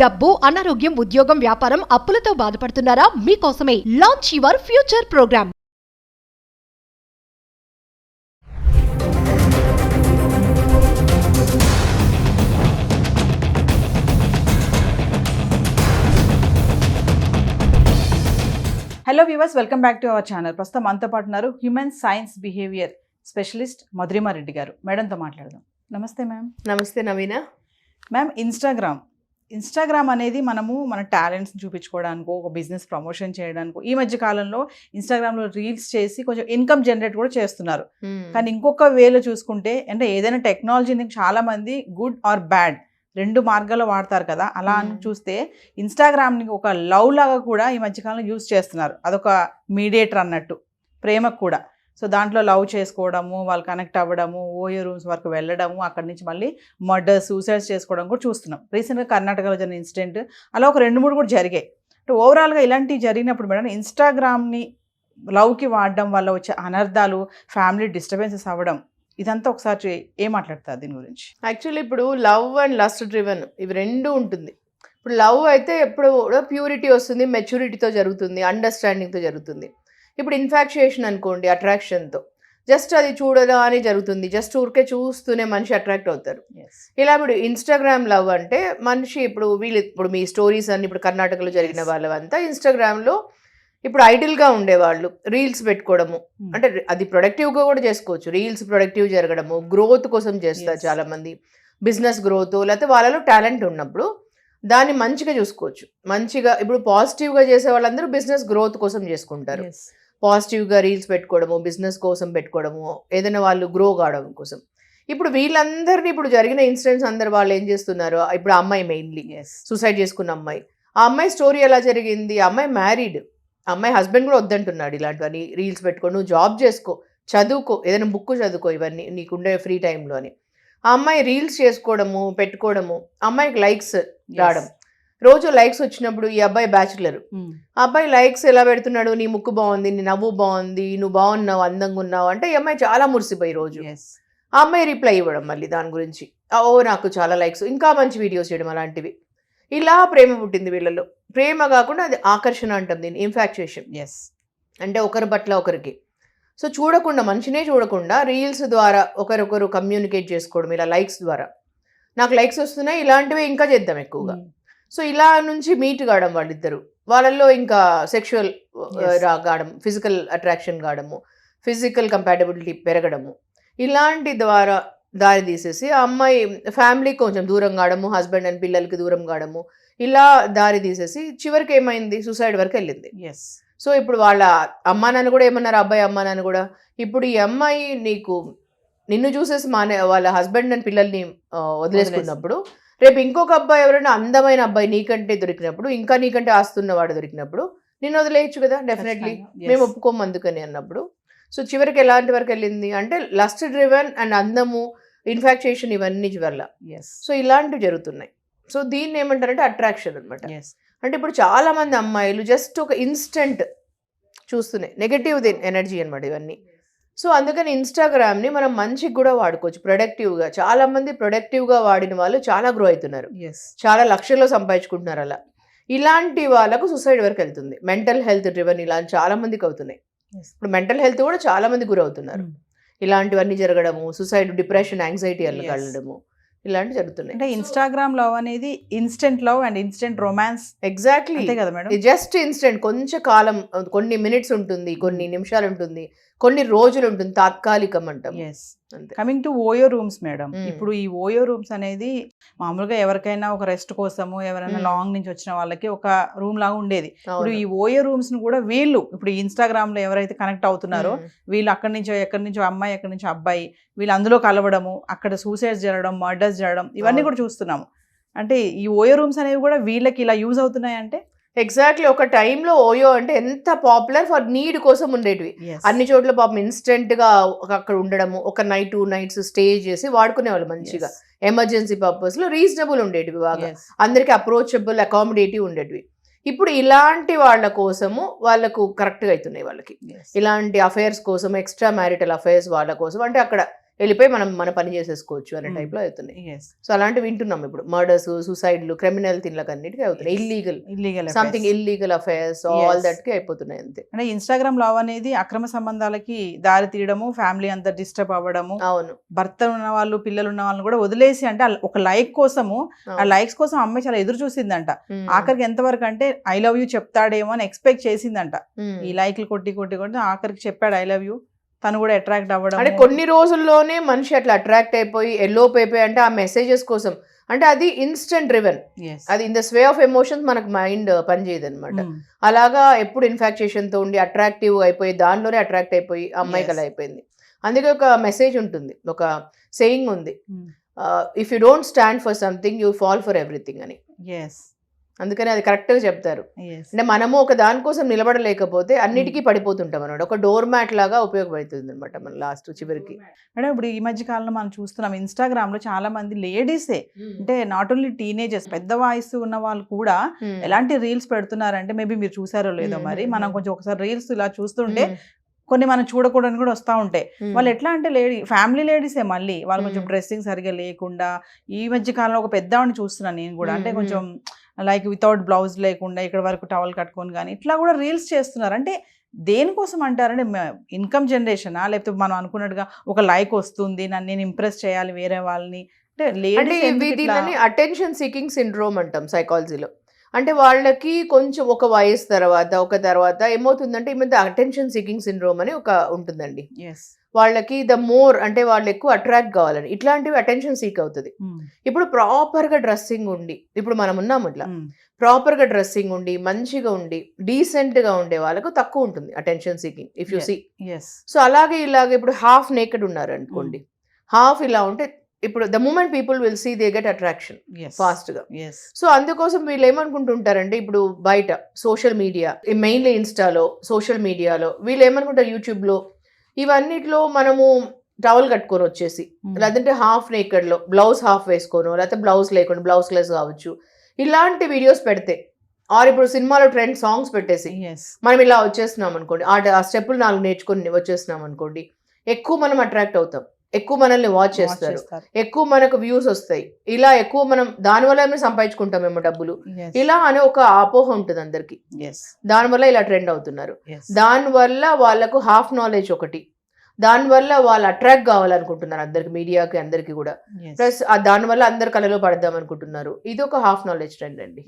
డబ్బు, అనారోగ్యం, ఉద్యోగం, వ్యాపారం, అప్పులతో బాధపడుతున్నారా? మీకోసమే launch your future program. Hello viewers, welcome back to our channel. ప్రస్తుతం మనతో పాటు ఉన్నారు human science behavior specialist Madhurima Reddy గారు. మేడంతో మాట్లాడదాం. నమస్తే మ్యామ్. నమస్తే నవీన. మ్యామ్, ఇన్స్టాగ్రామ్ అనేది మన టాలెంట్స్ చూపించుకోవడానికో, ఒక బిజినెస్ ప్రమోషన్ చేయడానికో ఈ మధ్య కాలంలో ఇన్స్టాగ్రామ్లో రీల్స్ చేసి కొంచెం ఇన్కమ్ జనరేట్ కూడా చేస్తున్నారు. కానీ ఇంకొక వేలో చూసుకుంటే, అంటే ఏదైనా టెక్నాలజీని చాలామంది గుడ్ ఆర్ బ్యాడ్ రెండు మార్గాల్లో వాడతారు కదా. అలా అని చూస్తే ఇన్స్టాగ్రామ్ని ఒక లవ్ లాగా కూడా ఈ మధ్యకాలంలో యూజ్ చేస్తున్నారు. అదొక మీడియేటర్ అన్నట్టు, ప్రేమకు కూడా. సో దాంట్లో లవ్ చేసుకోవడము, వాళ్ళు కనెక్ట్ అవ్వడము, ఓయో రూమ్స్ వరకు వెళ్ళడము, అక్కడి నుంచి మళ్ళీ మర్డర్స్, సూసైడ్స్ చేసుకోవడం కూడా చూస్తున్నాం. రీసెంట్గా కర్ణాటకలో జరిగిన ఇన్సిడెంట్ అలా ఒక 2-3 కూడా జరిగాయి. అంటే ఓవరాల్గా ఇలాంటివి జరిగినప్పుడు మేడం, ఇన్స్టాగ్రామ్ని లవ్కి వాడడం వల్ల వచ్చే అనర్థాలు, ఫ్యామిలీ డిస్టర్బెన్సెస్ అవ్వడం, ఇదంతా ఒకసారి ఏం మాట్లాడతారు దీని గురించి? యాక్చువల్లీ ఇప్పుడు లవ్ అండ్ లస్ట్ డ్రివెన్ ఇవి రెండు ఉంటుంది. ఇప్పుడు లవ్ అయితే ఎప్పుడు కూడా ప్యూరిటీ వస్తుంది, మెచ్యూరిటీతో జరుగుతుంది, అండర్స్టాండింగ్తో జరుగుతుంది. ఇప్పుడు ఇన్ఫాక్చుయేషన్ అనుకోండి, అట్రాక్షన్తో జస్ట్ అది చూడదా అని జరుగుతుంది. జస్ట్ ఊరికే చూస్తూనే మనిషి అట్రాక్ట్ అవుతారు. ఇలా ఇప్పుడు ఇన్స్టాగ్రామ్ లవ్ అంటే మనిషి ఇప్పుడు మీ స్టోరీస్ అన్ని ఇప్పుడు కర్ణాటకలో జరిగిన వాళ్ళంతా ఇన్స్టాగ్రామ్లో ఇప్పుడు ఐడిల్గా ఉండేవాళ్ళు రీల్స్ పెట్టుకోవడము, అంటే అది ప్రొడక్టివ్గా కూడా చేసుకోవచ్చు. రీల్స్ ప్రొడక్టివ్ జరగడము, గ్రోత్ కోసం చేస్తారు చాలామంది, బిజినెస్ గ్రోత్, లేకపోతే వాళ్ళలో టాలెంట్ ఉన్నప్పుడు దాన్ని మంచిగా చూసుకోవచ్చు. మంచిగా ఇప్పుడు పాజిటివ్గా చేసే వాళ్ళందరూ బిజినెస్ గ్రోత్ కోసం చేసుకుంటారు. పాజిటివ్గా రీల్స్ పెట్టుకోవడము, బిజినెస్ కోసం పెట్టుకోవడము, ఏదైనా వాళ్ళు గ్రో కావడం కోసం. ఇప్పుడు వీళ్ళందరినీ ఇప్పుడు జరిగిన ఇన్సిడెంట్స్ అందరు వాళ్ళు ఏం చేస్తున్నారు, ఇప్పుడు అమ్మాయి మెయిన్లీ సూసైడ్ చేసుకున్న అమ్మాయి, ఆ అమ్మాయి స్టోరీ ఎలా జరిగింది, ఆ అమ్మాయి మ్యారీడ్, అమ్మాయి హస్బెండ్ కూడా వద్దంటున్నాడు ఇలాంటివన్నీ రీల్స్ పెట్టుకో, నువ్వు జాబ్ చేసుకో, చదువుకో, ఏదైనా బుక్ చదువుకో, ఇవన్నీ నీకుండే ఫ్రీ టైంలో అని. ఆ అమ్మాయి రీల్స్ చేసుకోవడము, పెట్టుకోవడము, అమ్మాయికి లైక్స్ రావడం, రోజు లైక్స్ వచ్చినప్పుడు ఈ అబ్బాయి బ్యాచులర్, ఆ అబ్బాయి లైక్స్ ఎలా పెడుతున్నాడు, నీ ముక్కు బాగుంది, నీ నవ్వు బాగుంది, నువ్వు బాగున్నావు, అందంగా ఉన్నావు అంటే ఈ అమ్మాయి చాలా మురిసిపోయి రోజు ఆ అమ్మాయి రిప్లై ఇవ్వడం మళ్ళీ దాని గురించి, ఓ నాకు చాలా లైక్స్, ఇంకా మంచి వీడియోస్ చేయడం, అలాంటివి. ఇలా ప్రేమ పుట్టింది వీళ్ళలో. ప్రేమ కాకుండా అది ఆకర్షణ అంటాం దీన్ని, ఇన్ఫాక్చుయేషన్. అంటే ఒకరి పట్ల ఒకరికి. సో చూడకుండా, మనిషినే చూడకుండా రీల్స్ ద్వారా ఒకరొకరు కమ్యూనికేట్ చేసుకోవడం, ఇలా లైక్స్ ద్వారా. నాకు లైక్స్ వస్తున్నాయి, ఇలాంటివి ఇంకా చేద్దాం ఎక్కువగా. సో ఇలా నుంచి మీట్ కావడం వాళ్ళిద్దరు, వాళ్ళల్లో ఇంకా సెక్షువల్ కావడం, ఫిజికల్ అట్రాక్షన్ కావడము, ఫిజికల్ కంపాటబిలిటీ పెరగడము, ఇలాంటి ద్వారా దారి తీసేసి ఆ అమ్మాయి ఫ్యామిలీ కొంచెం దూరం కావడము, హస్బెండ్ అండ్ పిల్లలకి దూరం కావడము, ఇలా దారి తీసేసి చివరికి ఏమైంది, సూసైడ్ వరకు వెళ్ళింది. సో ఇప్పుడు వాళ్ళ అమ్మా నాన్న కూడా ఏమన్నారు, అబ్బాయి అమ్మా నాన్న కూడా, ఇప్పుడు ఈ అమ్మాయి నిన్ను చూసేసి వాళ్ళ హస్బెండ్ అండ్ పిల్లల్ని వదిలేసుకున్నప్పుడు, రేపు ఇంకొక అబ్బాయి ఎవరైనా అందమైన అబ్బాయి నీకంటే దొరికినప్పుడు, ఇంకా నీకంటే ఆస్తున్నవాడు దొరికినప్పుడు నిన్ను వదిలేయచ్చు కదా, డెఫినెట్లీ మేము ఒప్పుకోము అందుకని అన్నప్పుడు. సో చివరికి ఎలాంటి వరకు వెళ్ళింది అంటే లస్ట్ డ్రివెన్ అండ్ అందము, ఇన్ఫాక్చుయేషన్, ఇవన్నీ వల్ల. సో ఇలాంటివి జరుగుతున్నాయి. సో దీన్ని ఏమంటారంటే అట్రాక్షన్ అనమాట. అంటే ఇప్పుడు చాలా మంది అమ్మాయిలు జస్ట్ ఒక ఇన్స్టెంట్ చూస్తున్నాయి, నెగటివ్ ఎనర్జీ అనమాట ఇవన్నీ. సో అందుకని ఇన్స్టాగ్రామ్ని మనం మంచిగా కూడా వాడుకోవచ్చు, ప్రొడక్టివ్గా. చాలా మంది ప్రొడక్టివ్గా వాడిన వాళ్ళు చాలా గ్రో అవుతున్నారు, చాలా లక్షల్లో సంపాదించుకుంటున్నారు. అలా ఇలాంటి వాళ్ళకు సూసైడ్ వరకు వెళ్తుంది. మెంటల్ హెల్త్ డ్రివెన్ ఇలా చాలా మందికి అవుతున్నాయి. ఇప్పుడు మెంటల్ హెల్త్ కూడా చాలా మంది గురవుతున్నారు. ఇలాంటివన్నీ జరగడము, సూసైడ్, డిప్రెషన్, యాంగ్జైటీ వెళ్ళడము, ఇలాంటివి జరుగుతున్నాయి. అంటే ఇన్స్టాగ్రామ్ లవ్ అనేది instant love and instant romance. Exactly కదా మేడం, జస్ట్ ఇన్స్టెంట్, కొంచెం కాలం, కొన్ని మినిట్స్ ఉంటుంది, కొన్ని నిమిషాలు ఉంటుంది, కొన్ని రోజులు ఉంటుంది, తాత్కాలికం అంటాం. Coming to OYO rooms madam, ఇప్పుడు ఈ ఓయో రూమ్స్ అనేది మామూలుగా ఎవరికైనా ఒక రెస్ట్ కోసము, ఎవరైనా లాంగ్ నుంచి వచ్చిన వాళ్ళకి ఒక రూమ్ లాగా ఉండేది. ఇప్పుడు ఈ ఓయో రూమ్స్ ను కూడా వీళ్ళు ఇప్పుడు ఇన్స్టాగ్రామ్ లో ఎవరైతే కనెక్ట్ అవుతున్నారో వీళ్ళు ఎక్కడి నుంచో అమ్మాయి, ఎక్కడి నుంచో అబ్బాయి, వీళ్ళు అందులో కలవడము, అక్కడ సూసైడ్స్ జరగడం, మర్డర్స్ జరగడం, ఇవన్నీ కూడా చూస్తున్నాము. అంటే ఈ ఓయో రూమ్స్ అనేవి కూడా వీళ్ళకి ఇలా యూజ్ అవుతున్నాయి అంటే? ఎగ్జాక్ట్లీ. ఒక టైంలో ఓయో అంటే ఎంత పాపులర్, ఫర్ నీడ్ కోసం ఉండేటివి. అన్ని చోట్ల పాపం ఇన్స్టెంట్గా అక్కడ ఉండడము, ఒక నైట్ 2 nights స్టే చేసి వాడుకునేవాళ్ళు మంచిగా, ఎమర్జెన్సీ పర్పస్లో రీజనబుల్ ఉండేటివి, బాగా అందరికి అప్రోచబుల్, అకామిడేటివ్ ఉండేటివి. ఇప్పుడు ఇలాంటి వాళ్ళ కోసము వాళ్ళకు కరెక్ట్గా అవుతున్నాయి వాళ్ళకి, ఇలాంటి అఫైర్స్ కోసం, ఎక్స్ట్రా మ్యారిటల్ అఫైర్స్ వాళ్ళ కోసం. అంటే అక్కడ వెళ్ళిపోయి మనం మన పని చేసేసుకోవచ్చు అనే Hmm. టైప్లో అవుతున్నాయి. ఎస్ సో అలాంటివి వింటున్నాం ఇప్పుడు, మర్డర్స్, సూసైడ్లు, క్రిమినల్ థింగ్లకు అన్నిటికీ అవుతున్నాయి. Illegal something illegal affairs all that కి అయిపోతున్నాయి అంతే. అంటే ఇన్స్టాగ్రామ్ లవ్ అనేది అక్రమ సంబంధాలకి దారి తీయడము, ఫ్యామిలీ అంతా డిస్టర్బ్ అవ్వడము, అవును, భర్త ఉన్న వాళ్ళు పిల్లలు ఉన్న వాళ్ళని కూడా వదిలేసి, అంటే ఒక లైక్ కోసము, ఆ లైక్స్ కోసం అమ్మాయి చాలా ఎదురు చూసిందంట. ఆఖరికి ఎంతవరకు అంటే ఐ లవ్ యూ చెప్తాడేమో అని ఎక్స్పెక్ట్ చేసిందంట. ఈ లైక్లు కొట్టి కొట్టి కొట్టి ఆఖరికి చెప్పాడు ఐ లవ్ యూ. తను కూడా అట్రాక్ట్ అవ్వడం, అంటే కొన్ని రోజుల్లోనే మనిషి అట్లా అట్రాక్ట్ అయిపోయి ఎల్లోప్ అయిపోయి, అంటే ఆ మెసేజెస్ కోసం, అంటే అది ఇన్స్టెంట్ డ్రివెన్, అది ఇన్ ద స్వే ఆఫ్ ఎమోషన్స్ మనకు మైండ్ పనిచేయదు అనమాట. అలాగా ఎప్పుడు ఇన్ఫాక్చుయేషన్ తో ఉండి అట్రాక్టివ్ అయిపోయి దానిలోనే అట్రాక్ట్ అయిపోయి అమ్మాయికి అలా అయిపోయింది. అందుకే ఒక మెసేజ్ ఉంటుంది, ఒక సేయింగ్ ఉంది, if you don't stand for something you fall for everything అని. అందుకని అది కరెక్ట్ గా చెప్తారు. అంటే మనము ఒక దానికోసం నిలబడలేకపోతే అన్నిటికీ పడిపోతుంటాం అన్నమాట. ఒక డోర్ మ్యాట్ లాగా ఉపయోగపడుతుంది అనమాట మన లాస్ట్ చివరికి. మేడం ఇప్పుడు ఈ మధ్య కాలంలో మనం చూస్తున్నాం ఇన్స్టాగ్రామ్ లో చాలా మంది లేడీసే, అంటే నాట్ ఓన్లీ టీనేజర్స్, పెద్ద వయసు ఉన్న వాళ్ళు కూడా ఎలాంటి రీల్స్ పెడుతున్నారంటే, మేబీ మీరు చూసారో లేదో మరి, మనం కొంచెం ఒకసారి రీల్స్ ఇలా చూస్తుంటే కొన్ని మనం చూడకూడని కూడా వస్తూ ఉంటాయి. వాళ్ళు ఎట్లా అంటే ఫ్యామిలీ లేడీసే, మళ్ళీ వాళ్ళు కొంచెం డ్రెస్సింగ్ సరిగా లేకుండా, ఈ మధ్య కాలంలో ఒక పెద్దవాడిని చూస్తున్నాను నేను కూడా, అంటే కొంచెం లైక్ వితౌట్ బ్లౌజ్ లేకుండా ఇక్కడ వరకు టవల్ కట్టుకొని కానీ ఇట్లా కూడా రీల్స్ చేస్తున్నారు. అంటే దేనికోసం అంటారంటే ఇన్కమ్ జనరేషనా, లేకపోతే మనం అనుకున్నట్టుగా ఒక లైక్ వస్తుంది, నన్ను నేను ఇంప్రెస్ చేయాలి వేరే వాళ్ళని, అంటే అటెన్షన్ సీకింగ్ సిండ్రోమ్ అంటాం సైకాలజీలో. అంటే వాళ్ళకి కొంచెం ఒక వయసు తర్వాత ఏమవుతుందంటే ఈ మధ్య అటెన్షన్ సీకింగ్ సిండ్రోమ్ అని ఒక ఉంటుందండి. వాళ్ళకి ద మోర్ అంటే వాళ్ళు ఎక్కువ అట్రాక్ట్ కావాలని ఇట్లాంటివి అటెన్షన్ సీక్ అవుతుంది. ఇప్పుడు ప్రాపర్ గా డ్రెస్సింగ్ ఉండి, ఇప్పుడు మనం ఉన్నాము ఇట్లా ప్రాపర్ గా డ్రెస్సింగ్ ఉండి మంచిగా ఉండి డీసెంట్ గా ఉండే వాళ్ళకు తక్కువ ఉంటుంది attention seeking, if you see. So అలాగే ఇలాగే ఇప్పుడు హాఫ్ నేకెడ్ ఉన్నారు అనుకోండి, హాఫ్ ఇలా ఉంటే ఇప్పుడు the moment people will see they get attraction fast గా. సో అందుకోసం వీళ్ళు ఏమనుకుంటుంటారంటే, ఇప్పుడు బయట సోషల్ మీడియా, మెయిన్లీ ఇన్స్టాలో, సోషల్ మీడియాలో వీళ్ళు ఏమనుకుంటారు, యూట్యూబ్ లో ఇవన్నిట్లో మనము టవల్ కట్టుకొని వచ్చేసి, లేదంటే హాఫ్ నేకెడ్ లో బ్లౌజ్ హాఫ్ వేసుకోను, లేకపోతే బ్లౌజ్ లేకుండా బ్లౌజ్ లెస్ కావచ్చు, ఇలాంటి వీడియోస్ పెడితే, ఆర్ ఇప్పుడు సినిమాలో ట్రెండ్ సాంగ్స్ పెట్టేసి మనం ఇలా వచ్చేస్తున్నాం అనుకోండి, ఆ స్టెప్పులు 4 నేర్చుకొని వచ్చేస్తున్నాం అనుకోండి, ఎక్కువ మనం అట్రాక్ట్ అవుతాం, ఎక్కువ మనల్ని వాచ్ చేస్తారు, ఎక్కువ మనకు వ్యూస్ వస్తాయి, ఇలా ఎక్కువ మనం దానివల్ల ఏమైనా సంపాదించుకుంటామేమో డబ్బులు, ఇలా అనే ఒక అపోహ ఉంటుంది అందరికి. దానివల్ల ఇలా ట్రెండ్ అవుతున్నారు. దానివల్ల వాళ్ళకు హాఫ్ నాలెడ్జ్ ఒకటి, దానివల్ల వాళ్ళు అట్రాక్ట్ కావాలనుకుంటున్నారు అందరికి, మీడియాకి అందరికి కూడా, ప్లస్ దానివల్ల అందరు కళలో పడదాం అనుకుంటున్నారు. ఇది ఒక హాఫ్ నాలెడ్జ్ ట్రెండ్ అండి.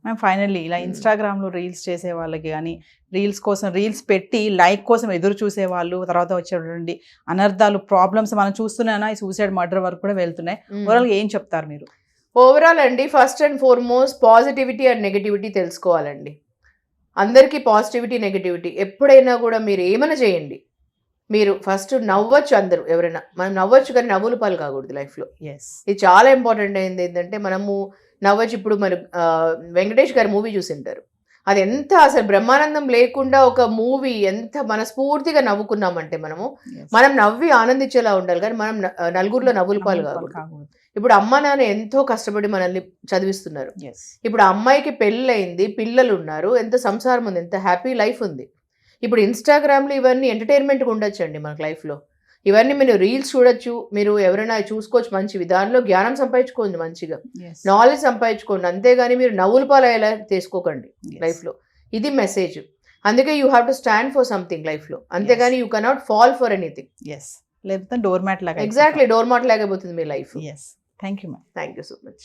మ్యామ్ ఫైనల్లీ ఇలా ఇన్స్టాగ్రామ్లో రీల్స్ చేసే వాళ్ళకి కానీ, రీల్స్ కోసం రీల్స్ పెట్టి లైక్ కోసం ఎదురు చూసే వాళ్ళు, తర్వాత వచ్చేటువంటి అనర్థాలు, ప్రాబ్లమ్స్ మనం చూస్తున్నానా, ఈ సూసైడ్ మర్డర్ వరకు కూడా వెళ్తున్నాయి. ఓవరాల్గా ఏం చెప్తారు మీరు? ఓవరాల్ అండి, first and foremost positivity and negativity తెలుసుకోవాలండి. అందరికీ పాజిటివిటీ నెగటివిటీ ఎప్పుడైనా కూడా మీరు ఏమైనా చేయండి, మీరు ఫస్ట్ నవ్వచ్చు. అందరూ ఎవరైనా మనం నవ్వచ్చు, కానీ నవ్వుల పాలు కాకూడదు లైఫ్లో. ఇది చాలా ఇంపార్టెంట్ అయింది. ఏంటంటే మనము నవ్వచ్చు. ఇప్పుడు మరి వెంకటేష్ గారి మూవీ చూసింటారు, అది ఎంత అసలు బ్రహ్మానందం లేకుండా ఒక మూవీ ఎంత మనస్ఫూర్తిగా నవ్వుకున్నామంటే, మనం నవ్వి ఆనందించేలా ఉండాలి, కానీ మనం నలుగురిలో నవ్వుల పాలు కాకూడదు. ఇప్పుడు అమ్మ నాన్న ఎంతో కష్టపడి మనల్ని చదివిస్తున్నారు. ఇప్పుడు అమ్మాయికి పెళ్ళయింది, పిల్లలు ఉన్నారు, ఎంత సంసారం ఉంది, ఎంత హ్యాపీ లైఫ్ ఉంది. ఇప్పుడు ఇన్స్టాగ్రామ్లో ఇవన్నీ ఎంటర్టైన్మెంట్గా ఉండొచ్చండి మనకు లైఫ్లో. ఇవన్నీ మీరు రీల్స్ చూడొచ్చు, మీరు ఎవరైనా చూసుకోవచ్చు, మంచి విధానంలో జ్ఞానం సంపాదించుకోండి, మంచిగా నాలెడ్జ్ సంపాదించుకోండి, అంతేగాని మీరు నవ్వుల పాలు అయ్యేలా తీసుకోకండి లైఫ్లో. ఇది మెసేజ్. అందుకే you have to stand for something లైఫ్లో, అంతేగాని you cannot fall for anything. లేకపోతే డోర్ మ్యాట్ లాగా, ఎగ్జాక్ట్లీ డోర్ మ్యాట్ లాగైపోతుంది మీ లైఫ్. Thank you ma'am. Thank you so much.